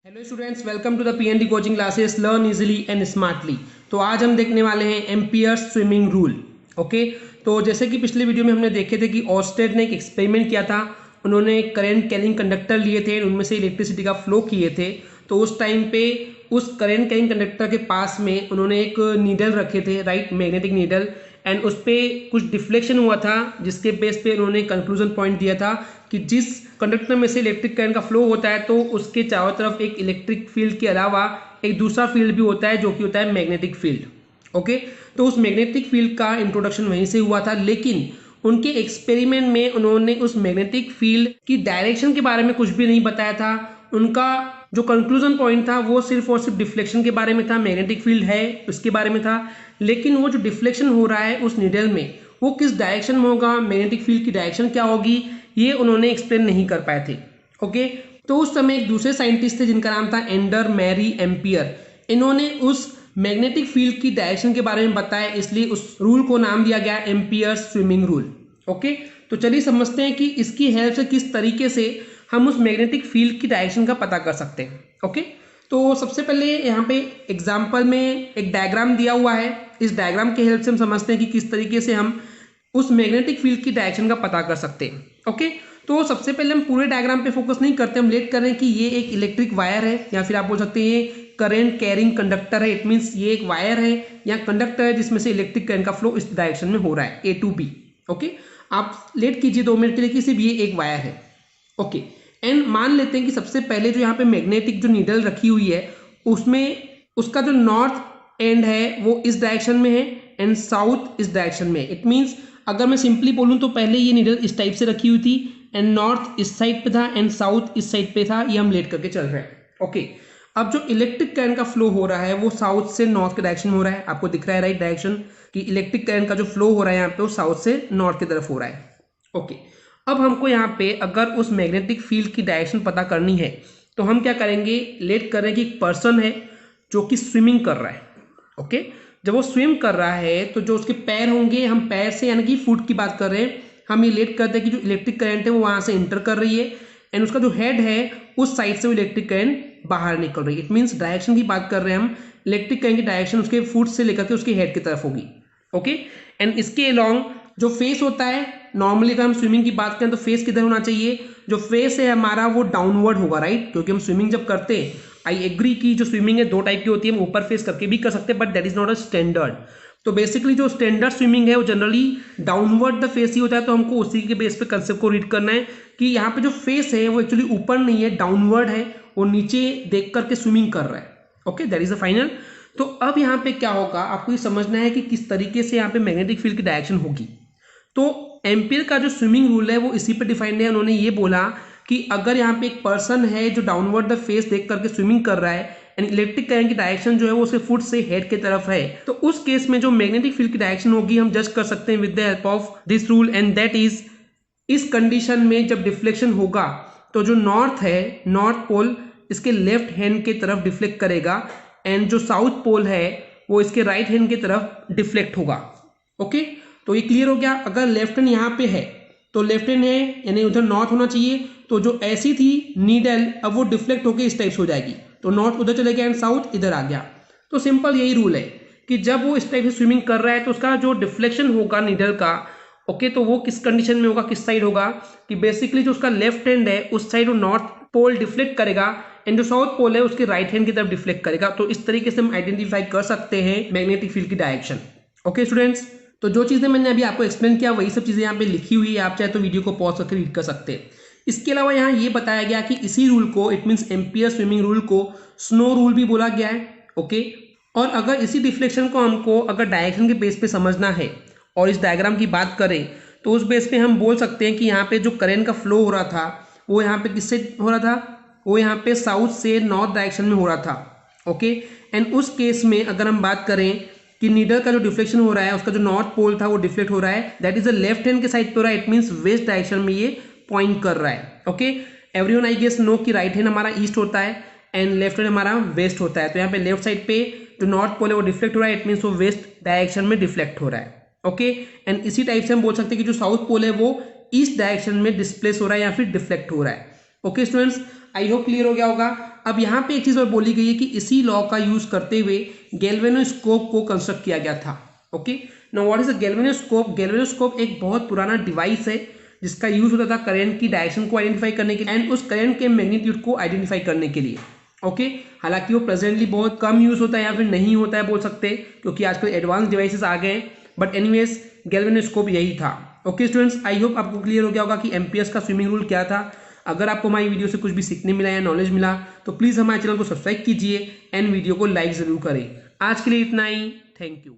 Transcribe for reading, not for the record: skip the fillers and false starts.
Hello students, welcome to the PND coaching classes learn easily and smartly. तो आज हम देखने वाले हैं एम्पियर्स स्विमिंग रूल। ओके, तो जैसे कि पिछले वीडियो में हमने देखे थे कि ऑस्टेड ने एक एक्सपेरिमेंट किया था। उन्होंने करंट कैरिंग कंडक्टर लिए थे, उनमें से इलेक्ट्रिसिटी का फ्लो किए थे। तो उस टाइम पे उस करंट कैरिंग कंडक्टर के पास में उन्होंने एक नीडल रखे थे, राइट, मैग्नेटिक नीडल, एंड उस पर कुछ डिफ्लेक्शन हुआ था, जिसके बेस पे उन्होंने कंक्लूजन पॉइंट दिया था कि जिस कंडक्टर में से इलेक्ट्रिक करंट का फ्लो होता है तो उसके चारों तरफ एक इलेक्ट्रिक फील्ड के अलावा एक दूसरा फील्ड भी होता है जो कि होता है मैग्नेटिक फील्ड। ओके, तो उस मैग्नेटिक फील्ड का इंट्रोडक्शन वहीं से हुआ था, लेकिन उनके एक्सपेरिमेंट में उन्होंने उस मैग्नेटिक फील्ड की डायरेक्शन के बारे में कुछ भी नहीं बताया था। उनका जो कंक्लूजन पॉइंट था वो सिर्फ और सिर्फ डिफ्लेक्शन के बारे में था, मैग्नेटिक फील्ड है उसके बारे में था। लेकिन वो जो डिफ्लेक्शन हो रहा है उस नीडल में वो किस डायरेक्शन में होगा, मैग्नेटिक फील्ड की डायरेक्शन क्या होगी, ये उन्होंने एक्सप्लेन नहीं कर पाए थे। ओके, तो उस समय एक दूसरे साइंटिस्ट थे जिनका नाम था एंडर मैरी एम्पियर। इन्होंने उस मैग्नेटिक फील्ड की डायरेक्शन के बारे में बताया, इसलिए उस रूल को नाम दिया गया एम्पियर्स स्विमिंग रूल। ओके, तो चलिए समझते हैं कि इसकी हेल्प से किस तरीके से हम उस मैग्नेटिक फील्ड की डायरेक्शन का पता कर सकते हैं। ओके, तो सबसे पहले यहाँ पे एग्जाम्पल में एक डायग्राम दिया हुआ है। इस डायग्राम के हेल्प से हम समझते हैं कि किस तरीके से हम उस मैग्नेटिक फील्ड की डायरेक्शन का पता कर सकते हैं। ओके, तो सबसे पहले हम पूरे डायग्राम पे फोकस नहीं करते, हम लेट कर रहे हैं कि ये एक इलेक्ट्रिक वायर है, या फिर आप बोल सकते हैं ये करंट कैरिंग कंडक्टर है। इट मीन्स ये एक वायर है या कंडक्टर है जिसमें से इलेक्ट्रिक करंट का फ्लो इस डायरेक्शन में हो रहा है, ए टू बी। ओके, आप लेट कीजिए 2 मिनट के लिए कि सिर्फ ये एक वायर है। ओके, एंड मान लेते हैं कि सबसे पहले जो यहाँ पे मैग्नेटिक जो नीडल रखी हुई है उसमें उसका जो नॉर्थ एंड है वो इस डायरेक्शन में है एंड साउथ इस डायरेक्शन में। इट मीन्स अगर मैं सिंपली बोलूँ तो पहले ये नीडल इस टाइप से रखी हुई थी एंड नॉर्थ इस साइड पे था एंड साउथ इस साइड पे था, ये हम लेट करके चल रहे हैं। ओके, अब जो इलेक्ट्रिक करंट का फ्लो हो रहा है वो साउथ से नॉर्थ के डायरेक्शन में हो रहा है। आपको दिख रहा है राइट डायरेक्शन कि इलेक्ट्रिक करंट का जो फ्लो हो रहा है यहाँ पे वो साउथ से नॉर्थ की तरफ हो रहा है। ओके, अब हमको यहाँ पे अगर उस मैग्नेटिक फील्ड की डायरेक्शन पता करनी है तो हम क्या करेंगे, लेट कर रहे हैं कि एक पर्सन है जो कि स्विमिंग कर रहा है। ओके, जब वो स्विम कर रहा है तो जो उसके पैर होंगे, हम पैर से यानी कि फुट की बात कर रहे हैं, हम ये लेट करते हैं कि जो इलेक्ट्रिक करंट है वो वहां से इंटर कर रही है एंड उसका जो हेड है उस साइड से वो इलेक्ट्रिक करंट बाहर निकल रही है। इट मीन्स डायरेक्शन की बात कर रहे हैं हम, इलेक्ट्रिक करंट की डायरेक्शन उसके फुट से लेकर के उसके हेड की तरफ होगी। ओके, एंड इसके अलोंग जो फेस होता है, नॉर्मली अगर हम स्विमिंग की बात करें तो फेस किधर होना चाहिए, जो फेस है हमारा वो डाउनवर्ड होगा, राइट, क्योंकि हम स्विमिंग जब करते हैं, आई एग्री कि जो स्विमिंग है 2 टाइप की होती है, हम ऊपर फेस करके भी कर सकते हैं but that is not a standard. तो बेसिकली जो स्टैंडर्ड स्विमिंग है वो जनरली डाउनवर्ड द फेस ही होता है। तो हमको उसी के बेस पे कंसेप्ट को रीड करना है कि यहाँ पे जो फेस है वो एक्चुअली ऊपर नहीं है, डाउनवर्ड है, वो नीचे देख करके स्विमिंग कर रहा है। Okay, that is the final. तो अब यहाँ पे क्या होगा, आपको ये समझना है कि किस तरीके से यहाँ पे मैग्नेटिक फील्ड की डायरेक्शन होगी। तो एम्पियर का जो स्विमिंग रूल है वो इसी पे डिफाइंड है। उन्होंने ये बोला कि अगर यहाँ पे एक पर्सन है जो डाउनवर्ड द फेस देख करके स्विमिंग कर रहा है एंड इलेक्ट्रिक करंट की डायरेक्शन जो है वो उसके फुट से हेड की तरफ है, तो उस केस में जो मैग्नेटिक फील्ड की डायरेक्शन होगी हम जज कर सकते हैं with the help of this rule, and that is, इस कंडीशन में जब डिफ्लेक्शन होगा तो जो नॉर्थ है, नॉर्थ पोल इसके लेफ्ट हैंड की तरफ डिफ्लेक्ट करेगा एंड जो साउथ पोल है वो इसके राइट हैंड की तरफ डिफ्लेक्ट होगा। ओके, तो ये क्लियर हो गया। अगर लेफ्ट हैंड यहाँ पे है तो लेफ्ट हैंड है यानी उधर नॉर्थ होना चाहिए, तो जो ऐसी थी नीडल अब वो डिफ्लेक्ट होकर इस टाइप से हो जाएगी, तो नॉर्थ उधर चले गया एंड साउथ इधर आ गया। तो सिंपल यही रूल है कि जब वो इस टाइप से स्विमिंग कर रहा है तो उसका जो डिफ्लेक्शन होगा नीडल का, ओके, तो वो किस कंडीशन में होगा, किस साइड होगा, कि बेसिकली जो उसका लेफ्ट हैंड है उस साइड वो नॉर्थ पोल डिफ्लेक्ट करेगा एंड जो साउथ पोल है उसके राइट हैंड की तरफ डिफ्लेक्ट करेगा। तो इस तरीके से हम आइडेंटिफाई कर सकते हैं मैग्नेटिक फील्ड की डायरेक्शन। ओके स्टूडेंट्स, तो जो चीज़ें मैंने अभी आपको एक्सप्लेन किया वही सब चीज़ें यहाँ पे लिखी हुई है, आप चाहे तो वीडियो को पॉज करके रीड कर सकते हैं। इसके अलावा यहाँ ये बताया गया कि इसी रूल को, it means ampere swimming rule को स्नो रूल भी बोला गया है। ओके, और अगर इसी डिफ्लेक्शन को हमको अगर डायरेक्शन के बेस पे समझना है और इस डायग्राम की बात करें तो उस बेस पे हम बोल सकते हैं कि यहाँ पे जो करंट का फ्लो हो रहा था वो यहाँ पे किससे हो रहा था, वो यहाँ पे साउथ से नॉर्थ डायरेक्शन में हो रहा था। ओके, एंड उस केस में अगर हम बात करें कि नीडल का जो डिफ्लेक्शन हो रहा है उसका जो नॉर्थ पोल था वो डिफ्लेक्ट हो रहा है, that is the left hand के साइड पे हो रहा है, इट मींस वेस्ट डायरेक्शन में ये पॉइंट कर रहा है। Okay, everyone I guess know कि राइट हैंड हमारा ईस्ट होता है एंड लेफ्ट हैंड हमारा वेस्ट होता है। तो यहाँ पे लेफ्ट साइड पे जो नॉर्थ पोल है वो डिफ्लेक्ट हो रहा है, इट मीन्स वो वेस्ट डायरेक्शन में डिफ्लेक्ट हो रहा है। ओके, एंड इसी टाइप से हम बोल सकते हैं कि जो साउथ पोल है वो ईस्ट डायरेक्शन में डिस्प्लेस हो रहा है या फिर डिफ्लेक्ट हो रहा है। Okay students, I hope clear हो गया होगा। अब यहाँ पे एक चीज और बोली गई है कि इसी लॉ का यूज करते हुए गैल्वेनोस्कोप को कंस्ट्रक्ट किया गया था। Okay, now what is a galvanoscope? Galvanoscope एक बहुत पुराना डिवाइस है जिसका यूज होता था करंट की डायरेक्शन को आइडेंटिफाई करने के लिए एंड उस करंट के मैग्नीट्यूड को आइडेंटिफाई करने के लिए। ओके, हालांकि वो प्रेजेंटली बहुत कम यूज होता है या फिर नहीं होता है बोल सकते हैं, क्योंकि आजकल एडवांस डिवाइसेस आ गए हैं, बट एनीवेज गैल्वेनोस्कोप यही था। ओके स्टूडेंट्स, आई होप आपको क्लियर हो गया होगा कि एम्पियर्स का स्विमिंग रूल क्या था। अगर आपको हमारी वीडियो से कुछ भी सीखने मिला या नॉलेज मिला तो प्लीज हमारे चैनल को सब्सक्राइब कीजिए एंड वीडियो को लाइक जरूर करें। आज के लिए इतना ही, थैंक यू।